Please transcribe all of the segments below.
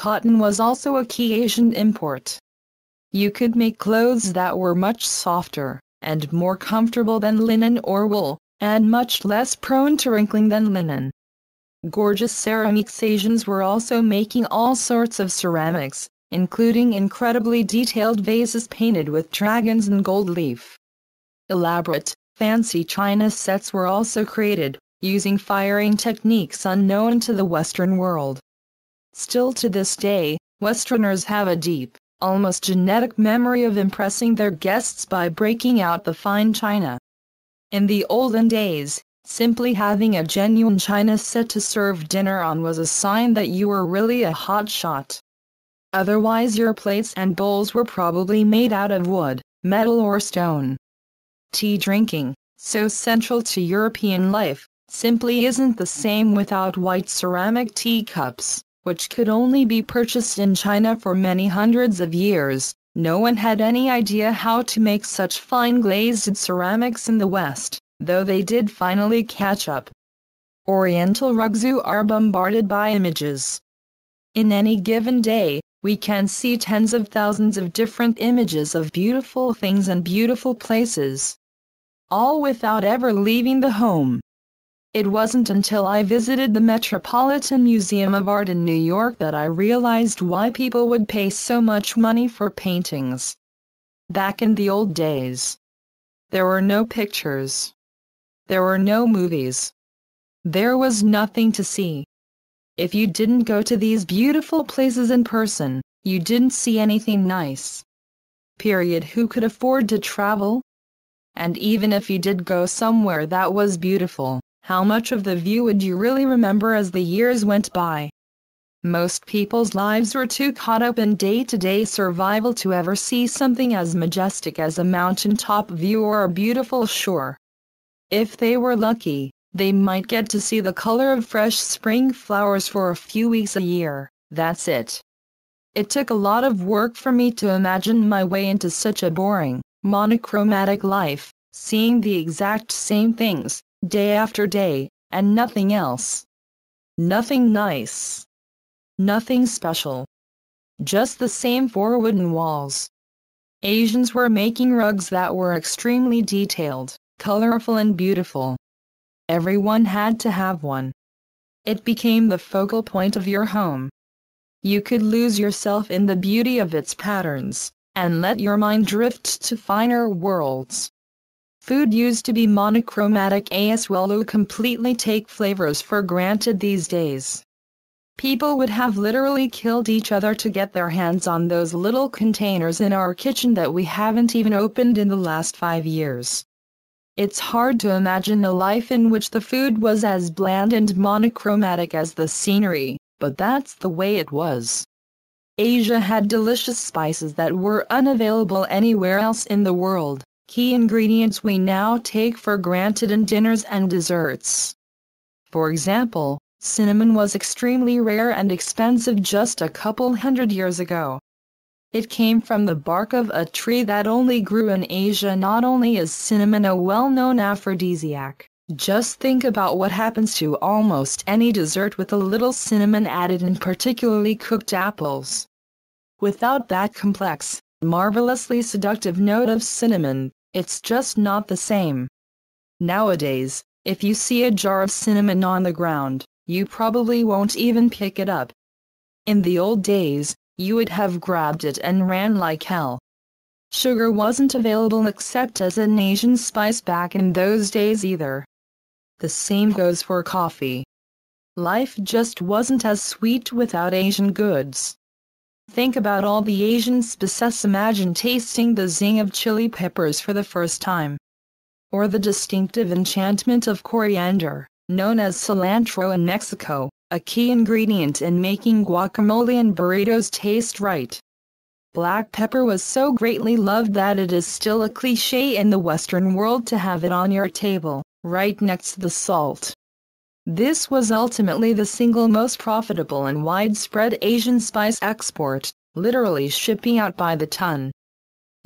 cotton was also a key Asian import. You could make clothes that were much softer and more comfortable than linen or wool, and much less prone to wrinkling than linen. Gorgeous ceramics. Asians were also making all sorts of ceramics, including incredibly detailed vases painted with dragons and gold leaf. Elaborate, fancy china sets were also created, using firing techniques unknown to the Western world. Still to this day, Westerners have a deep, almost genetic memory of impressing their guests by breaking out the fine china. In the olden days, simply having a genuine china set to serve dinner on was a sign that you were really a hot shot. Otherwise, your plates and bowls were probably made out of wood, metal or stone. Tea drinking, so central to European life, simply isn't the same without white ceramic teacups, which could only be purchased in China for many hundreds of years. No one had any idea how to make such fine glazed ceramics in the West, though they did finally catch up. Oriental rugs are bombarded by images. In any given day, we can see tens of thousands of different images of beautiful things and beautiful places, all without ever leaving the home. It wasn't until I visited the Metropolitan Museum of Art in New York that I realized why people would pay so much money for paintings. Back in the old days, there were no pictures. There were no movies. There was nothing to see. If you didn't go to these beautiful places in person, you didn't see anything nice. Period. Who could afford to travel? And even if you did go somewhere that was beautiful, how much of the view would you really remember as the years went by? Most people's lives were too caught up in day-to-day survival to ever see something as majestic as a mountaintop view or a beautiful shore. If they were lucky, they might get to see the color of fresh spring flowers for a few weeks a year. That's it. It took a lot of work for me to imagine my way into such a boring, monochromatic life, seeing the exact same things, day after day, and nothing else. Nothing nice. Nothing special. Just the same four wooden walls. Asians were making rugs that were extremely detailed, colorful and beautiful. Everyone had to have one. It became the focal point of your home. You could lose yourself in the beauty of its patterns, and let your mind drift to finer worlds. Food used to be monochromatic as well. We completely take flavors for granted these days. People would have literally killed each other to get their hands on those little containers in our kitchen that we haven't even opened in the last 5 years. It's hard to imagine a life in which the food was as bland and monochromatic as the scenery, but that's the way it was. Asia had delicious spices that were unavailable anywhere else in the world, key ingredients we now take for granted in dinners and desserts. For example, cinnamon was extremely rare and expensive just a couple hundred years ago. It came from the bark of a tree that only grew in Asia. Not only is cinnamon a well-known aphrodisiac, just think about what happens to almost any dessert with a little cinnamon added, in particularly cooked apples. Without that complex, marvelously seductive note of cinnamon, it's just not the same. Nowadays, if you see a jar of cinnamon on the ground, you probably won't even pick it up. In the old days, you would have grabbed it and ran like hell. Sugar wasn't available except as an Asian spice back in those days either. The same goes for coffee. Life just wasn't as sweet without Asian goods. Think about all the Asian spices. Imagine tasting the zing of chili peppers for the first time. Or the distinctive enchantment of coriander, known as cilantro in Mexico, a key ingredient in making guacamole and burritos taste right. Black pepper was so greatly loved that it is still a cliché in the Western world to have it on your table, right next to the salt. This was ultimately the single most profitable and widespread Asian spice export, literally shipping out by the ton.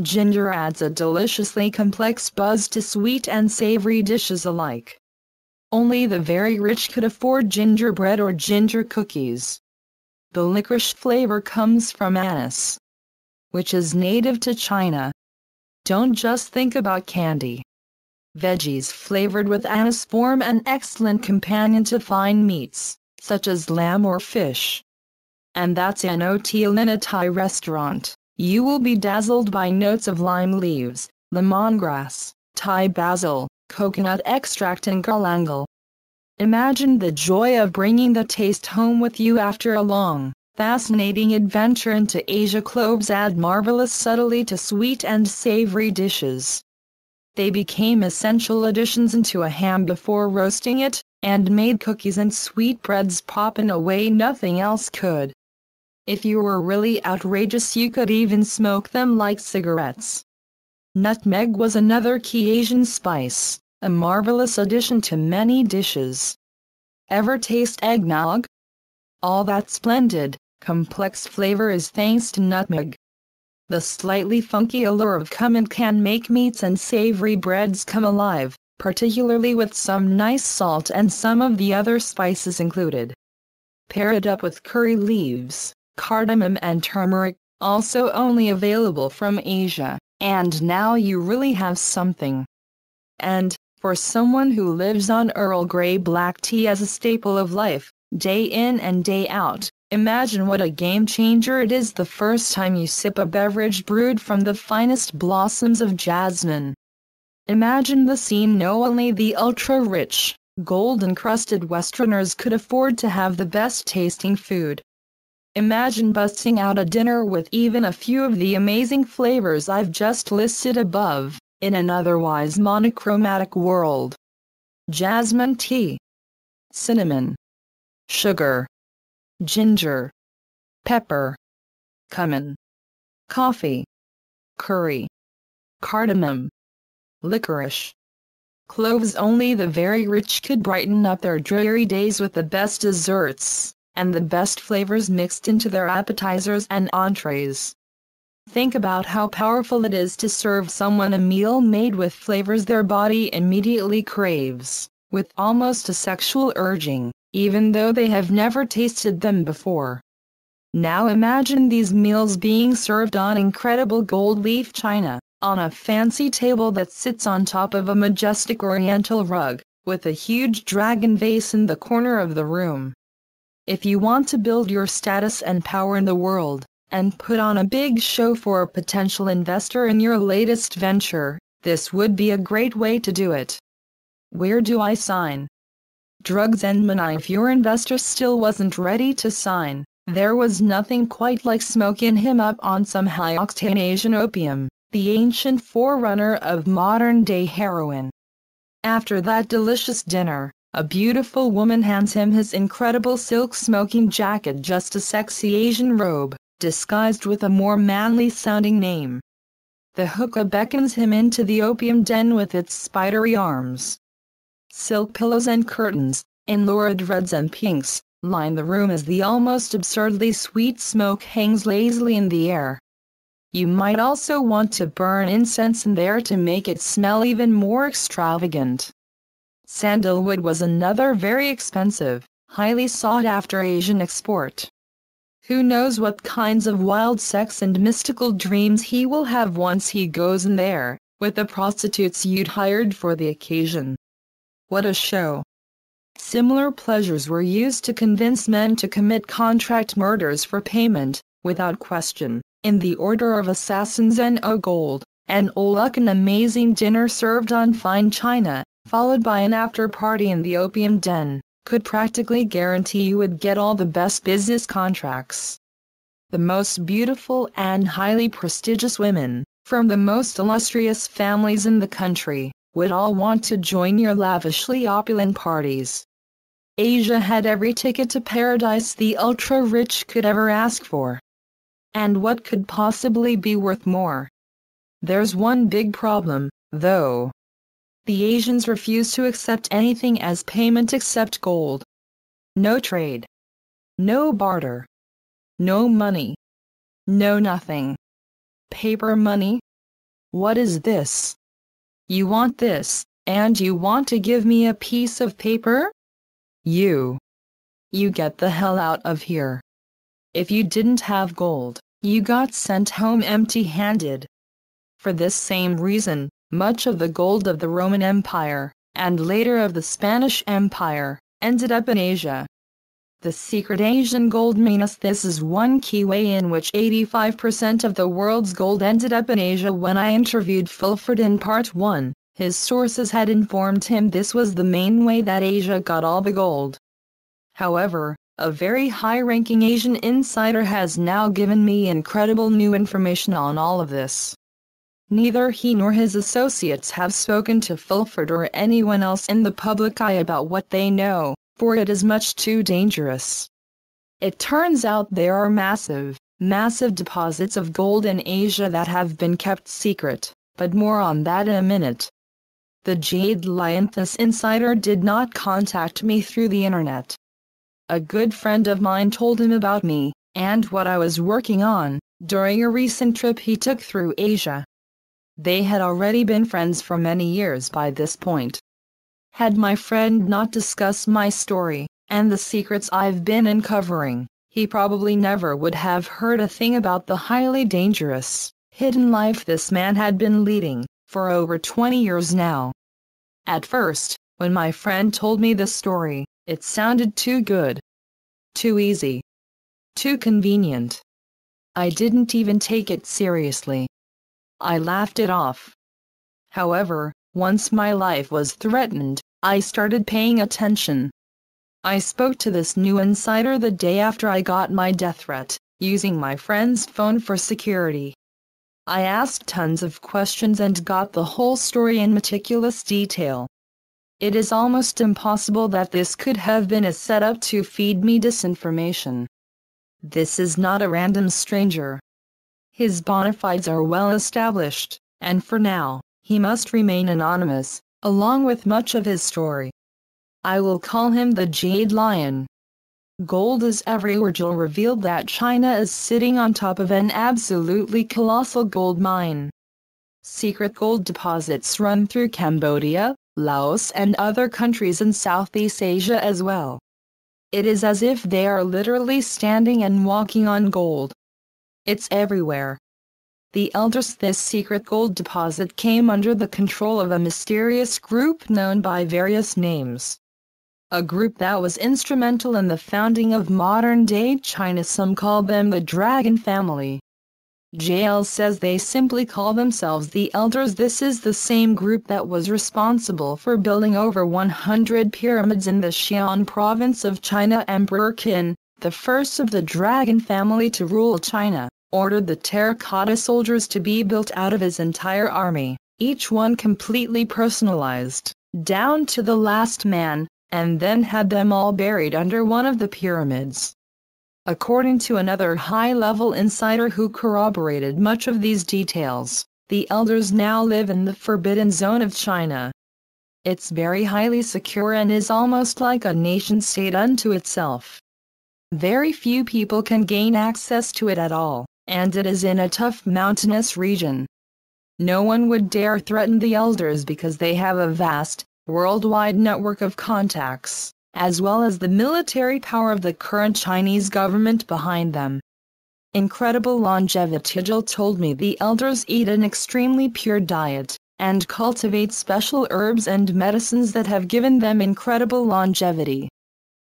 Ginger adds a deliciously complex buzz to sweet and savory dishes alike. Only the very rich could afford gingerbread or ginger cookies. The licorice flavor comes from anise, which is native to China. Don't just think about candy. Veggies flavored with anise form an excellent companion to fine meats, such as lamb or fish. And that's in in a Thai restaurant. You will be dazzled by notes of lime leaves, lemongrass, Thai basil, coconut extract and galangal. Imagine the joy of bringing the taste home with you after a long, fascinating adventure into Asia. Cloves add marvelous subtlety to sweet and savory dishes. They became essential additions into a ham before roasting it, and made cookies and sweetbreads pop in a way nothing else could. If you were really outrageous, you could even smoke them like cigarettes. Nutmeg was another key Asian spice, a marvelous addition to many dishes. Ever taste eggnog? All that splendid, complex flavor is thanks to nutmeg. The slightly funky allure of cumin can make meats and savory breads come alive, particularly with some nice salt and some of the other spices included. Pair it up with curry leaves, cardamom and turmeric, also only available from Asia, and now you really have something. And, for someone who lives on Earl Grey black tea as a staple of life, day in and day out, imagine what a game changer it is the first time you sip a beverage brewed from the finest blossoms of jasmine. Imagine the scene. Only the ultra-rich, gold-encrusted Westerners could afford to have the best-tasting food. Imagine busting out a dinner with even a few of the amazing flavors I've just listed above, in an otherwise monochromatic world. Jasmine tea, cinnamon, sugar, ginger, pepper, cumin, coffee, curry, cardamom, licorice, cloves. Only the very rich could brighten up their dreary days with the best desserts, and the best flavors mixed into their appetizers and entrees. Think about how powerful it is to serve someone a meal made with flavors their body immediately craves, with almost a sexual urging, even though they have never tasted them before. Now imagine these meals being served on incredible gold leaf china, on a fancy table that sits on top of a majestic oriental rug, with a huge dragon vase in the corner of the room. If you want to build your status and power in the world, and put on a big show for a potential investor in your latest venture, this would be a great way to do it. Where do I sign? Drugs and money. If your investor still wasn't ready to sign, there was nothing quite like smoking him up on some high-octane Asian opium, the ancient forerunner of modern-day heroin. After that delicious dinner, a beautiful woman hands him his incredible silk smoking jacket, just a sexy Asian robe, disguised with a more manly-sounding name. The hookah beckons him into the opium den with its spidery arms. Silk pillows and curtains, in lurid reds and pinks, line the room as the almost absurdly sweet smoke hangs lazily in the air. You might also want to burn incense in there to make it smell even more extravagant. Sandalwood was another very expensive, highly sought-after Asian export. Who knows what kinds of wild sex and mystical dreams he will have once he goes in there, with the prostitutes you'd hired for the occasion. What a show! Similar pleasures were used to convince men to commit contract murders for payment, without question, in the order of assassins and gold. An amazing dinner served on fine china, followed by an after-party in the opium den, could practically guarantee you would get all the best business contracts. The most beautiful and highly prestigious women, from the most illustrious families in the country, would all want to join your lavishly opulent parties. Asia had every ticket to paradise the ultra-rich could ever ask for. And what could possibly be worth more? There's one big problem, though. The Asians refuse to accept anything as payment except gold. No trade. No barter. No money. No nothing. Paper money? What is this? You want this, and you want to give me a piece of paper? You get the hell out of here. If you didn't have gold, you got sent home empty-handed. For this same reason, much of the gold of the Roman Empire, and later of the Spanish Empire, ended up in Asia. The secret Asian gold means this is one key way in which 85% of the world's gold ended up in Asia. When I interviewed Fulford in part 1, his sources had informed him this was the main way that Asia got all the gold. However, a very high-ranking Asian insider has now given me incredible new information on all of this. Neither he nor his associates have spoken to Fulford or anyone else in the public eye about what they know, for it is much too dangerous. It turns out there are massive deposits of gold in Asia that have been kept secret, but more on that in a minute. The Jade Lion. This insider did not contact me through the internet. A good friend of mine told him about me, and what I was working on, during a recent trip he took through Asia. They had already been friends for many years by this point. Had my friend not discussed my story, and the secrets I've been uncovering, he probably never would have heard a thing about the highly dangerous, hidden life this man had been leading, for over 20 years now. At first, when my friend told me the story, it sounded too good. Too easy. Too convenient. I didn't even take it seriously. I laughed it off. However, once my life was threatened, I started paying attention. I spoke to this new insider the day after I got my death threat, using my friend's phone for security. I asked tons of questions and got the whole story in meticulous detail. It is almost impossible that this could have been a setup to feed me disinformation. This is not a random stranger. His bona fides are well established, and for now, he must remain anonymous, along with much of his story. I will call him the Jade Lion. Gold is everywhere. Jill revealed that China is sitting on top of an absolutely colossal gold mine. Secret gold deposits run through Cambodia, Laos and other countries in Southeast Asia as well. It is as if they are literally standing and walking on gold. It's everywhere. The elders. This secret gold deposit came under the control of a mysterious group known by various names. A group that was instrumental in the founding of modern-day China. Some call them the Dragon Family. JL says they simply call themselves the Elders. This is the same group that was responsible for building over 100 pyramids in the Xi'an province of China. Emperor Qin, the first of the Dragon family to rule China, ordered the terracotta soldiers to be built out of his entire army, each one completely personalized, down to the last man, and then had them all buried under one of the pyramids. According to another high-level insider who corroborated much of these details, the elders now live in the Forbidden Zone of China. It's very highly secure and is almost like a nation-state unto itself. Very few people can gain access to it at all, and it is in a tough mountainous region. No one would dare threaten the elders because they have a vast, worldwide network of contacts, as well as the military power of the current Chinese government behind them. Incredible longevity. Jill told me the elders eat an extremely pure diet, and cultivate special herbs and medicines that have given them incredible longevity.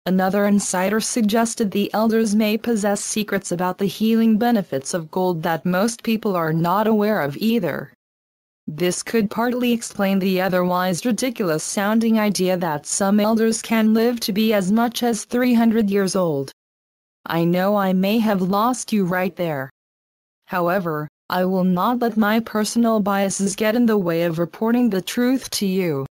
Another insider suggested the elders may possess secrets about the healing benefits of gold that most people are not aware of either. This could partly explain the otherwise ridiculous-sounding idea that some elders can live to be as much as 300 years old. I know I may have lost you right there. However, I will not let my personal biases get in the way of reporting the truth to you.